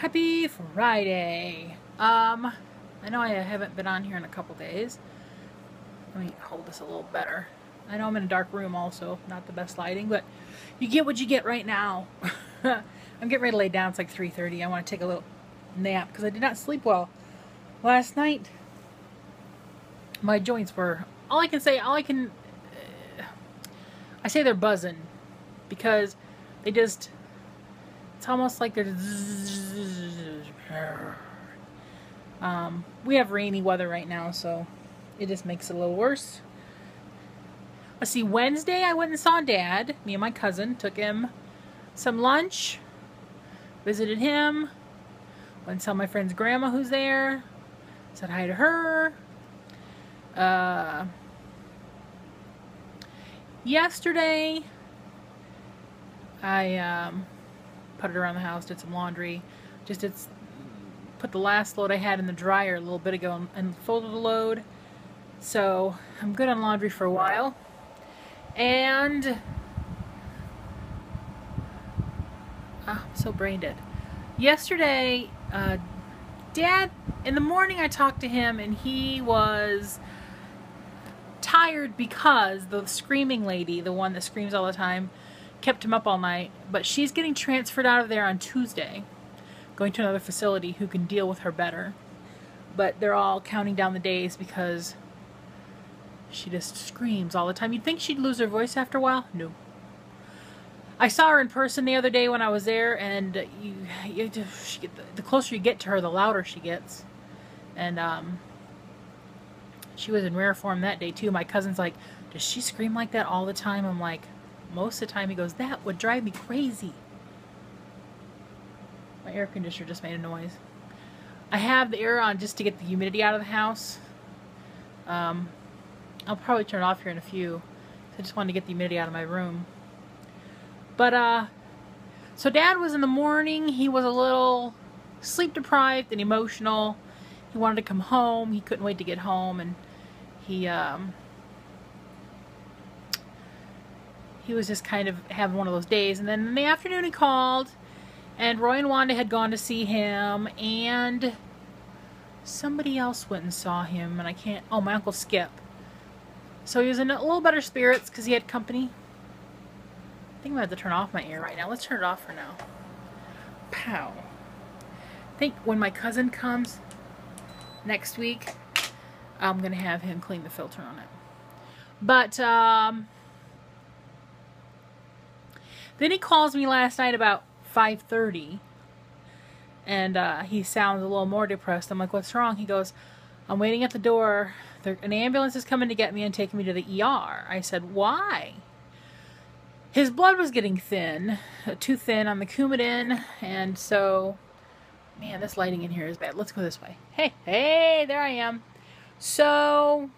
Happy Friday. I know I haven't been on here in a couple days. Let me hold this a little better. I know I'm in a dark room also, not the best lighting, but you get what you get right now. I'm getting ready to lay down. It's like 3:30. I want to take a little nap because I did not sleep well last night. My joints were, I say they're buzzing because they just, it's almost like they're we have rainy weather right now, so it just makes it a little worse. Let's see, Wednesday I went and saw Dad. Me and my cousin took him some lunch, visited him, went and saw my friend's grandma who's there, said hi to her. Yesterday I put it around the house, did some laundry, put the last load I had in the dryer a little bit ago and folded the load. So I'm good on laundry for a while. And I'm so brain dead. Yesterday, Dad, in the morning I talked to him and he was tired because the screaming lady, the one that screams all the time, kept him up all night. But she's getting transferred out of there on Tuesday, going to another facility who can deal with her better. But they're all counting down the days because she just screams all the time. You'd think she'd lose her voice after a while. No. I saw her in person the other day when I was there, and the closer you get to her, the louder she gets. And she was in rare form that day too. My cousin's like, does she scream like that all the time? I'm like, most of the time. He goes, that would drive me crazy. My air conditioner just made a noise. I have the air on just to get the humidity out of the house. I'll probably turn it off here in a few. I just wanted to get the humidity out of my room. But, so Dad was in the morning. He was a little sleep deprived and emotional. He wanted to come home. He couldn't wait to get home. And he was just kind of having one of those days. And then in the afternoon he called. And Roy and Wanda had gone to see him. And somebody else went and saw him. And I can't... Oh, my Uncle Skip. So he was in a little better spirits because he had company. I think I'm going to have to turn off my air right now. Let's turn it off for now. Pow. I think when my cousin comes next week, I'm going to have him clean the filter on it. But, then he calls me last night about 5:30. And he sounds a little more depressed. I'm like, what's wrong? He goes, I'm waiting at the door. An ambulance is coming to get me and taking me to the ER. I said, why? His blood was getting thin, too thin on the Coumadin, and so, man, this lighting in here is bad. Let's go this way. Hey, there I am. So,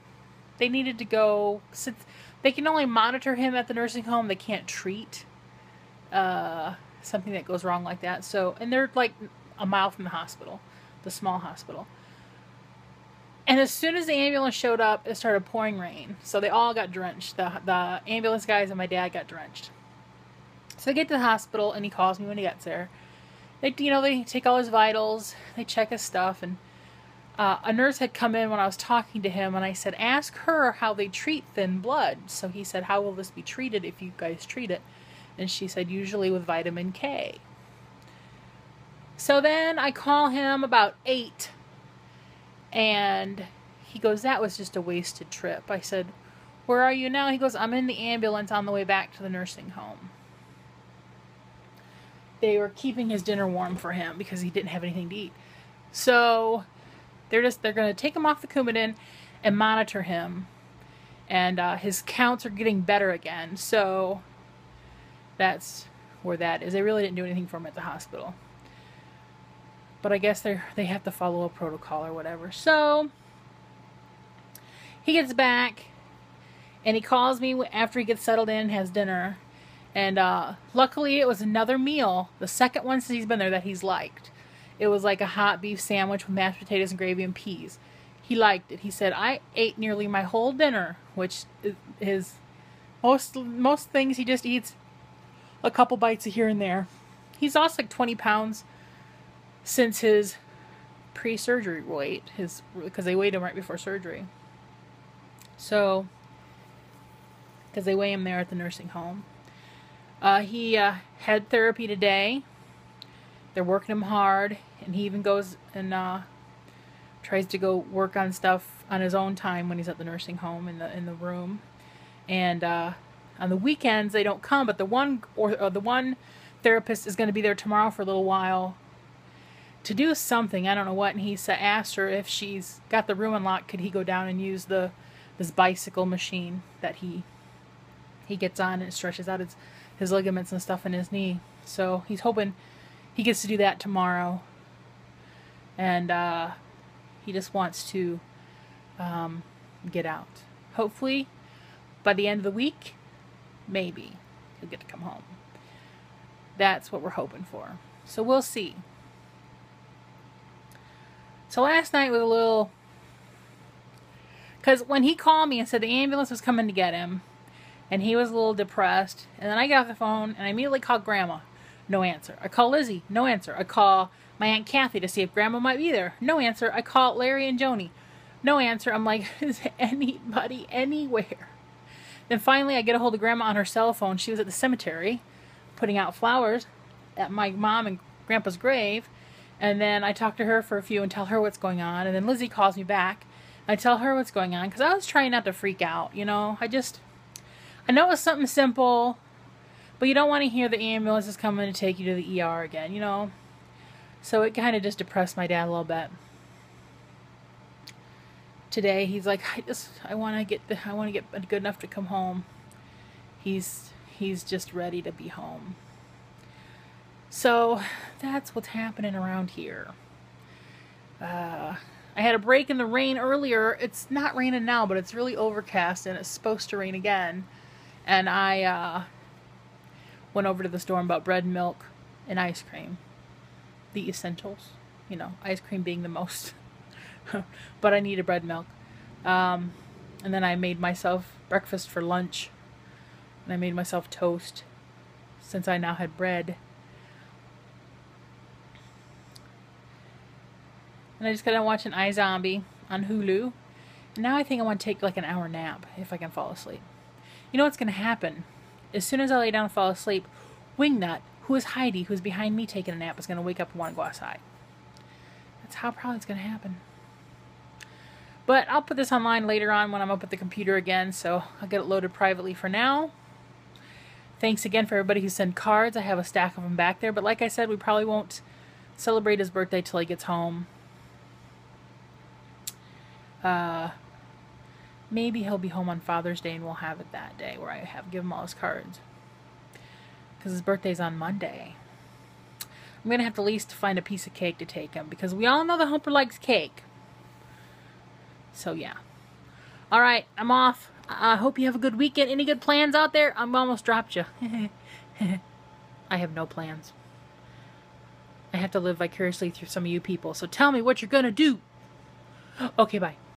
they needed to go, since they can only monitor him at the nursing home, they can't treat something that goes wrong like that. So, and they're like a mile from the hospital, the small hospital. And as soon as the ambulance showed up, it started pouring rain. So they all got drenched. The ambulance guys and my dad got drenched. So they get to the hospital, and he calls me when he gets there. They take all his vitals. They check his stuff. And a nurse had come in when I was talking to him, and I said, ask her how they treat thin blood. So he said, how will this be treated if you guys treat it? And she said, usually with vitamin K. So then I call him about 8. And he goes, that was just a wasted trip. I said, where are you now? He goes, I'm in the ambulance on the way back to the nursing home. They were keeping his dinner warm for him because he didn't have anything to eat. So they're going to take him off the Coumadin and monitor him. And his counts are getting better again. So that's where that is. They really didn't do anything for him at the hospital. But I guess they have to follow a protocol or whatever. So he gets back and he calls me after he gets settled in and has dinner. And luckily it was another meal, the second one since he's been there, that he's liked. It was like a hot beef sandwich with mashed potatoes and gravy and peas. He liked it. He said, I ate nearly my whole dinner, which is most things he just eats a couple bites of here and there. He's lost like 20 pounds since his pre-surgery weight, because they weighed him right before surgery. So, because they weigh him there at the nursing home. He had therapy today. They're working him hard, and he even goes and tries to go work on stuff on his own time when he's at the nursing home in the room. And on the weekends they don't come, but the one therapist is going to be there tomorrow for a little while to do something. I don't know what. And he asked her if she's got the room unlocked, could he go down and use this bicycle machine that he gets on, and it stretches out his ligaments and stuff in his knee. So he's hoping he gets to do that tomorrow. And he just wants to get out. Hopefully, by the end of the week, maybe he'll get to come home. That's what we're hoping for. So we'll see. So last night was a little... Because when he called me and said the ambulance was coming to get him, and he was a little depressed, and then I got off the phone, and I immediately called Grandma. No answer. I call Lizzie. No answer. I call my Aunt Kathy to see if Grandma might be there. No answer. I call Larry and Joni. No answer. I'm like, is anybody anywhere? Then finally I get a hold of Grandma on her cell phone. She was at the cemetery putting out flowers at my mom and Grandpa's grave. And then I talk to her for a few and tell her what's going on. And then Lizzie calls me back. I tell her what's going on because I was trying not to freak out, you know. I know it was something simple, but you don't want to hear the ambulance is coming to take you to the ER again, you know. So it kind of just depressed my dad a little bit. Today he's like, I want to get good enough to come home. He's just ready to be home. So that's what's happening around here. I had a break in the rain earlier. It's not raining now, but it's really overcast and it's supposed to rain again. And I went over to the store and bought bread, milk, and ice cream. The essentials. You know, ice cream being the most. But I needed bread and milk. And then I made myself breakfast for lunch. And I made myself toast, since I now had bread. And I just got done watching iZombie on Hulu. And now I think I want to take like an hour nap, if I can fall asleep. You know what's going to happen? As soon as I lay down and fall asleep, Wingnut, who is Heidi, who's behind me taking a nap, is going to wake up and want to go outside. That's how probably it's going to happen. But I'll put this online later on when I'm up at the computer again, so I'll get it loaded privately for now. Thanks again for everybody who sent cards. I have a stack of them back there, but like I said, we probably won't celebrate his birthday till he gets home. Maybe he'll be home on Father's Day and we'll have it that day where I give him all his cards. Because his birthday's on Monday. I'm going to have to at least find a piece of cake to take him, because we all know that Humper likes cake. So yeah. Alright, I'm off. I hope you have a good weekend. Any good plans out there? I'm almost dropped you. I have no plans. I have to live vicariously through some of you people. So tell me what you're going to do. Okay, bye.